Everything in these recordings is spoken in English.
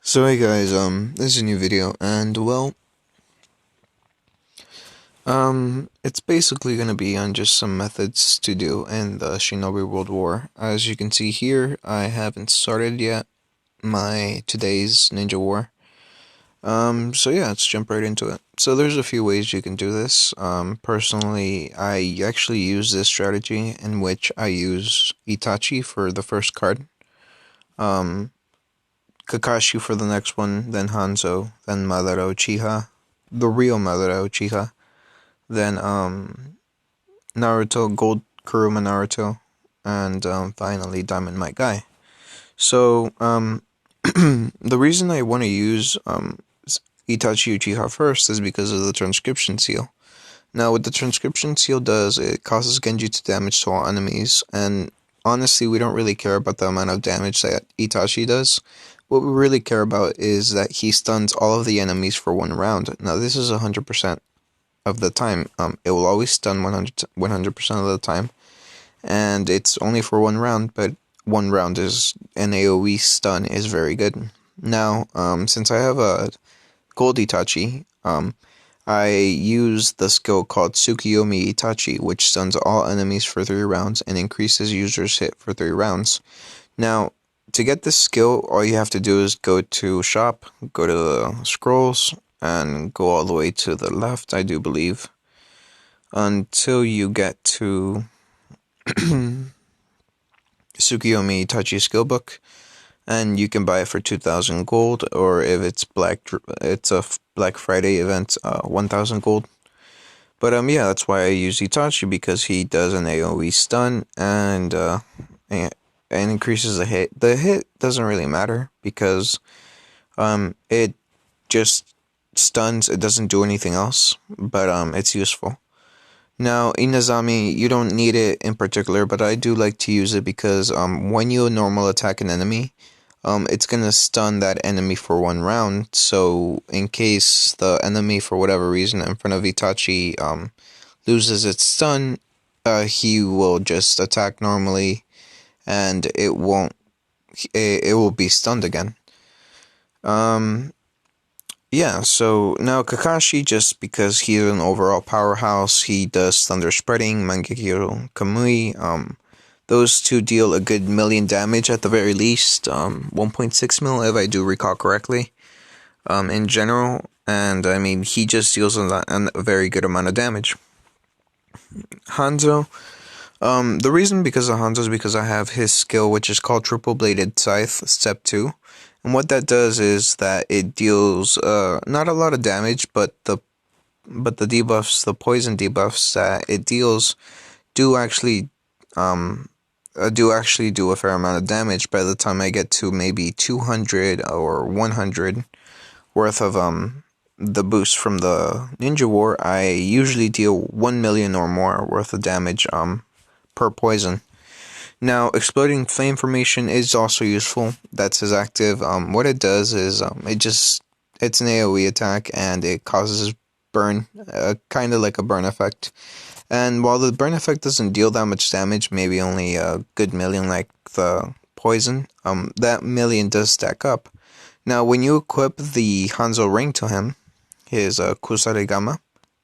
So hey guys, this is a new video, and it's basically gonna be on just some methods to do in the Shinobi World War. As you can see here, I haven't started yet my today's Ninja War. So yeah, let's jump right into it. So there's a few ways you can do this. Personally, I actually use this strategy in which I use Itachi for the first card. Kakashi for the next one, then Hanzo, then Madara Uchiha, the real Madara Uchiha, then Naruto, Gold Kuruma Naruto, and finally Diamond Might Guy. So the reason I want to use Itachi Uchiha first is because of the transcription seal. Now what the transcription seal does, it causes Genji to damage to all enemies, and honestly we don't really care about the amount of damage that Itachi does. What we really care about is that he stuns all of the enemies for one round. Now this is 100% of the time. It will always stun 100% of the time, and it's only for one round, but one round is an AoE stun is very good. Now, since I have a Gold Itachi, I use the skill called Tsukiyomi Itachi, which stuns all enemies for 3 rounds and increases users' hit for 3 rounds. Now, to get this skill, all you have to do is go to shop, go to the scrolls, and go all the way to the left, I do believe, until you get to Tsukiyomi Itachi skill book, and you can buy it for 2,000 gold, or if it's a Black Friday event, 1,000 gold. But yeah, that's why I use Itachi, because he does an AoE stun and increases the hit. The hit doesn't really matter because it just stuns. It doesn't do anything else, but it's useful. Now, Inazami, you don't need it in particular, but I do like to use it because when you normal attack an enemy, it's gonna stun that enemy for 1 round. So in case the enemy, for whatever reason, in front of Itachi loses its stun, he will just attack normally, and it will be stunned again. Yeah, so now Kakashi, just because he's an overall powerhouse, he does Thunder Spreading, Mangekyo Kamui. Those two deal a good million damage at the very least, 1.6 mil if I do recall correctly, in general. And I mean, he just deals a very good amount of damage. Hanzo, the reason because of Hanzo is because I have his skill, which is called Triple Bladed Scythe, Step 2. And what that does is that it deals not a lot of damage, but the debuffs, the poison debuffs that it deals do actually do a fair amount of damage. By the time I get to maybe 200 or 100 worth of the boost from the Ninja War, I usually deal 1 million or more worth of damage per poison. Now, Exploding Flame Formation is also useful. That's his active. What it does is it's an AoE attack, and it causes burn, kind of like a burn effect. And while the burn effect doesn't deal that much damage, maybe only a good million like the poison, that million does stack up. Now, when you equip the Hanzo ring to him, his Kusarigama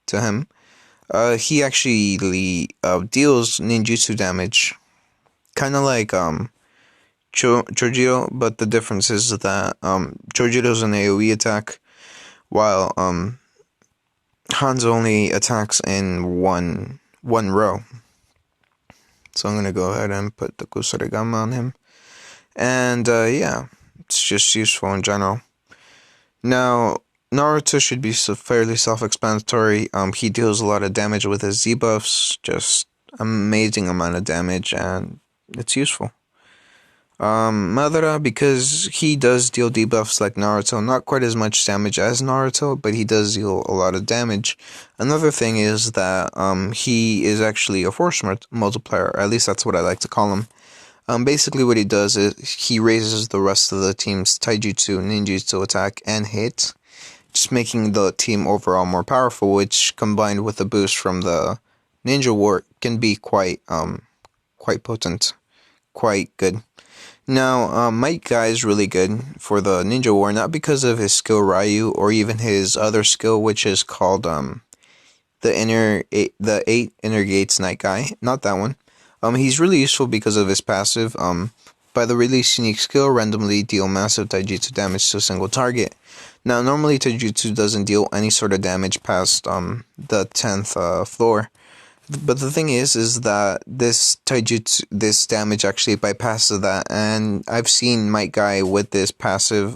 to him, he actually deals ninjutsu damage, kind of like Chojiro, but the difference is that Chojiro's an AoE attack, while Hanzo only attacks in one row. So I'm gonna go ahead and put the Kusarigama on him, and yeah, it's just useful in general. Now, Naruto should be fairly self-explanatory. He deals a lot of damage with his debuffs, just amazing amount of damage, and it's useful. Madara, because he does deal debuffs like Naruto, not quite as much damage as Naruto, but he does deal a lot of damage. Another thing is that he is actually a force multiplier, or at least that's what I like to call him. Basically what he does is he raises the rest of the team's taijutsu, ninjutsu attack, and hit, just making the team overall more powerful, which combined with the boost from the Ninja War can be quite potent, quite good. Now, Might Guy is really good for the Ninja War, not because of his skill Ryu or even his other skill, which is called the eight inner gates Night Guy. Not that one. He's really useful because of his passive. By the release unique skill, randomly deal massive taijutsu damage to a single target. Now, normally taijutsu doesn't deal any sort of damage past the 10th floor. But the thing is that this taijutsu, this damage actually bypasses that, and I've seen Might Guy with this passive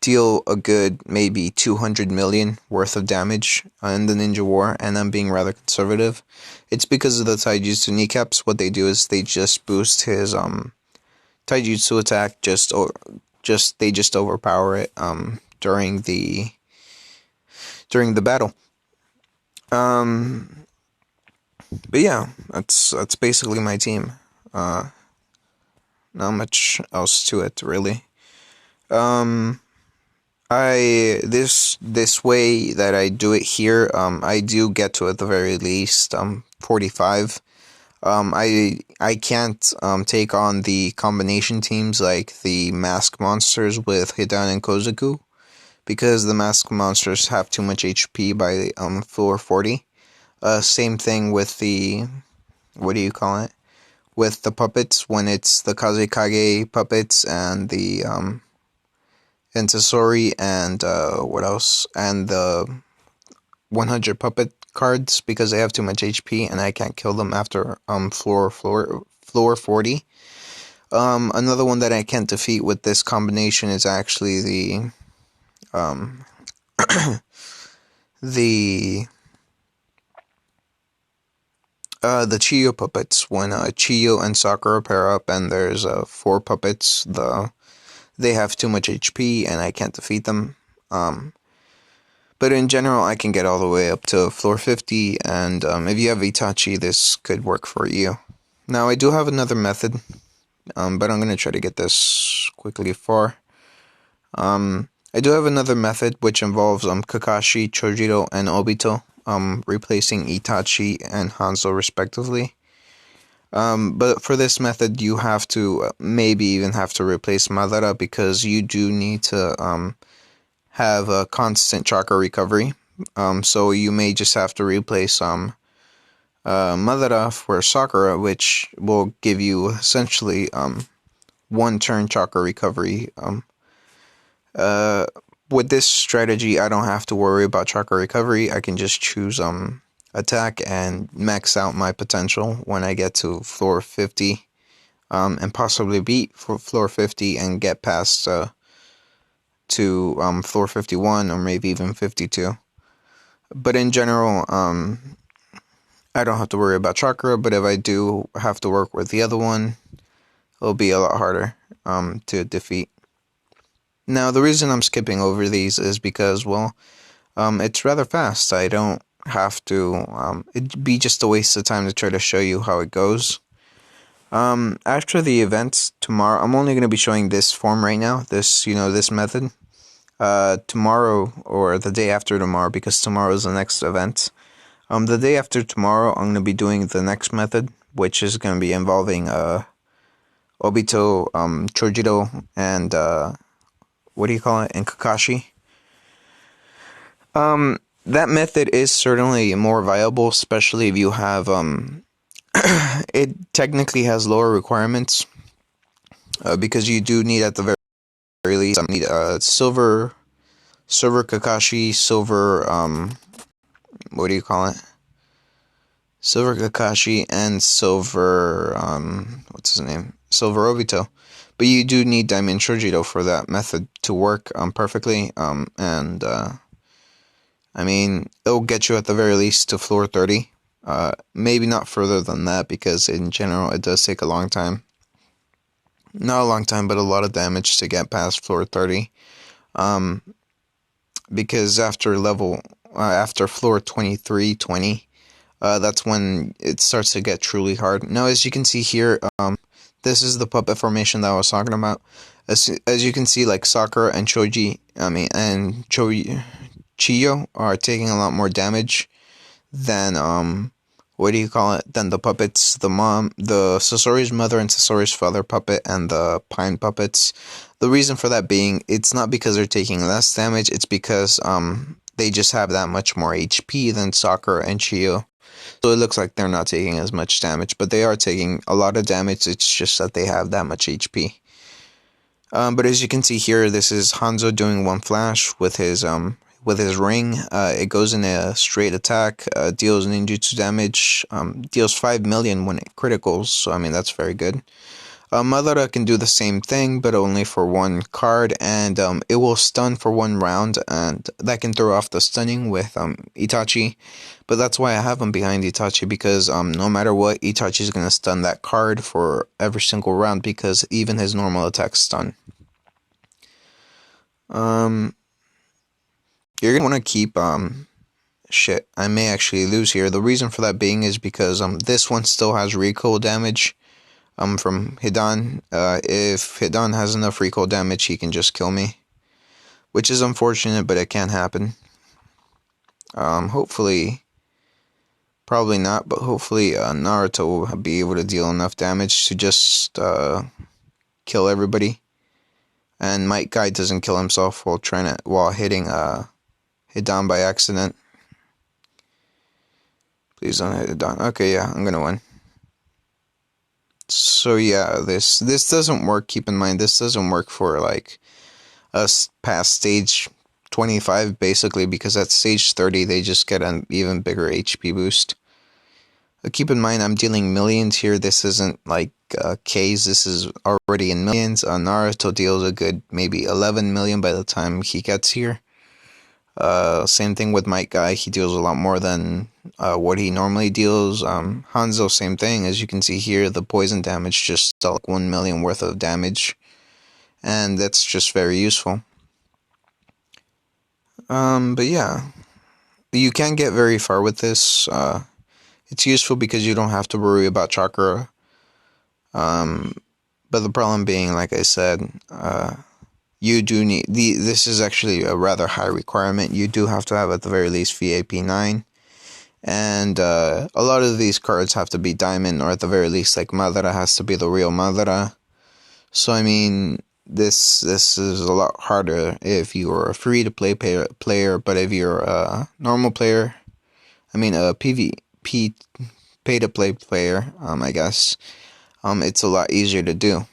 deal a good maybe 200 million worth of damage in the Ninja War, and I'm being rather conservative. It's because of the taijutsu kneecaps. What they do is they just boost his taijutsu attack, they just overpower it during the battle. But yeah, that's basically my team. Not much else to it really. This way that I do it here, I do get to at the very least 45. I can't take on the combination teams like the mask monsters with Hidan and Kozaku, because the mask monsters have too much HP by floor 40. Same thing with the, what do you call it? With the puppets, when it's the Kazekage puppets and the and Tesori and what else? And the 100 puppet cards, because they have too much HP and I can't kill them after floor 40. Another one that I can't defeat with this combination is actually the the Chiyo puppets. When Chiyo and Sakura pair up and there's 4 puppets, they have too much HP and I can't defeat them. But in general, I can get all the way up to floor 50, and if you have Itachi, this could work for you. Now, I do have another method, but I'm going to try to get this quickly far. I do have another method which involves Kakashi, Chojiro, and Obito replacing Itachi and Hanzo respectively. But for this method, you have to maybe even have to replace Madara, because you do need to have a constant chakra recovery. So you may just have to replace Madara for Sakura, which will give you essentially 1 turn chakra recovery. With this strategy, I don't have to worry about chakra recovery. I can just choose attack and max out my potential when I get to floor 50, and possibly beat for floor 50 and get past to floor 51 or maybe even 52. But in general, I don't have to worry about chakra, but if I do have to work with the other one, it'll be a lot harder to defeat. Now, the reason I'm skipping over these is because, well, it's rather fast. I don't have to, it'd be just a waste of time to try to show you how it goes. After the event tomorrow, I'm only going to be showing this form right now, this method. Tomorrow or the day after tomorrow, because tomorrow is the next event. The day after tomorrow, I'm going to be doing the next method, which is going to be involving Obito, Chojiro, and what do you call it? And Kakashi. That method is certainly more viable, especially if you have it technically has lower requirements, because you do need at the very least need silver Kakashi, silver what do you call it? Silver Kakashi and silver what's his name? Silver Obito. But you do need Diamond Chojiro for that method to work perfectly, and I mean, it'll get you at the very least to floor 30. Maybe not further than that, because in general it does take a long time. Not a long time, but a lot of damage to get past floor 30. Because after floor 23-20, that's when it starts to get truly hard. Now, as you can see here, this is the puppet formation that I was talking about. As you can see, like Sakura and Chiyo are taking a lot more damage than what do you call it? Then the puppets, the Sasori's mother and Sasori's father puppet, and the Pine puppets. The reason for that being, it's not because they're taking less damage, it's because they just have that much more HP than Sakura and Chio. So it looks like they're not taking as much damage, but they are taking a lot of damage, it's just that they have that much HP. But as you can see here, this is Hanzo doing one flash with his ring. It goes in a straight attack, deals ninjutsu damage, deals 5 million when it criticals, so I mean that's very good. Madara can do the same thing, but only for one card, and it will stun for 1 round, and that can throw off the stunning with Itachi. But that's why I have him behind Itachi, because no matter what, Itachi is going to stun that card for every single round, because even his normal attacks stun. You're going to want to keep... shit, I may actually lose here. The reason for that being is because this one still has recoil damage. From Hidan. If Hidan has enough recoil damage, he can just kill me. Which is unfortunate, but it can happen. Hopefully, probably not, but hopefully Naruto will be able to deal enough damage to just kill everybody. And Might Guy doesn't kill himself while hitting Hidan by accident. Please don't hit Hidan. Okay, yeah, I'm gonna win. So yeah, this doesn't work. Keep in mind, this doesn't work for like us past stage 25, basically, because at stage 30 they just get an even bigger HP boost. But keep in mind, I'm dealing millions here. This isn't like K's. This is already in millions. Naruto deals a good maybe 11 million by the time he gets here. Same thing with Might Guy. He deals a lot more than what he normally deals. Hanzo, same thing. As you can see here, the poison damage just dealt like 1 million worth of damage. And that's just very useful. But yeah. You can't get very far with this. It's useful because you don't have to worry about chakra. But the problem being, like I said, you do need this is actually a rather high requirement. You do have to have at the very least VAP 9, and a lot of these cards have to be diamond, or at the very least, like Madara has to be the real Madara. So I mean, this is a lot harder if you are a free to play player, but if you're a normal player, I mean a PvP pay to play player, I guess, it's a lot easier to do.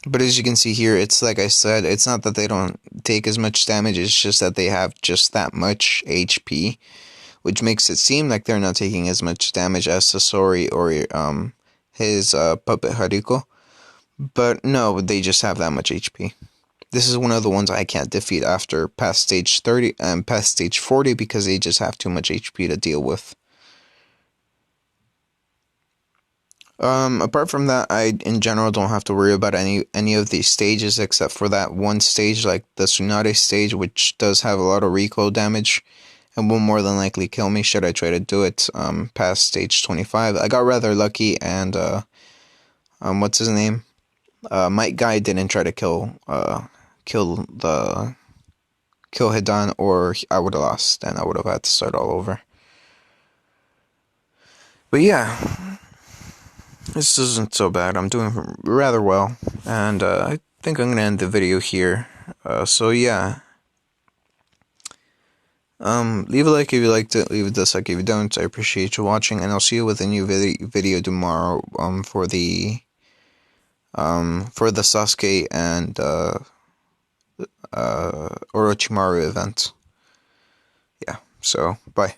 But as you can see here, it's like I said, it's not that they don't take as much damage, it's just that they have just that much HP, which makes it seem like they're not taking as much damage as Sasori or his puppet Hariko. But no, they just have that much HP. This is one of the ones I can't defeat after past stage 30 and past stage 40 because they just have too much HP to deal with. Apart from that, I in general don't have to worry about any of these stages except for that one stage, like the Tsunade stage, which does have a lot of recoil damage and will more than likely kill me should I try to do it past stage 25. I got rather lucky, and what's his name? Might Guy didn't try to kill Hidan, or I would have lost and I would have had to start all over. But yeah, this isn't so bad. I'm doing rather well, and I think I'm gonna end the video here. So yeah, leave a like if you liked it, leave a dislike if you don't. I appreciate you watching, and I'll see you with a new video tomorrow. For the Sasuke and Orochimaru event. Yeah. So bye.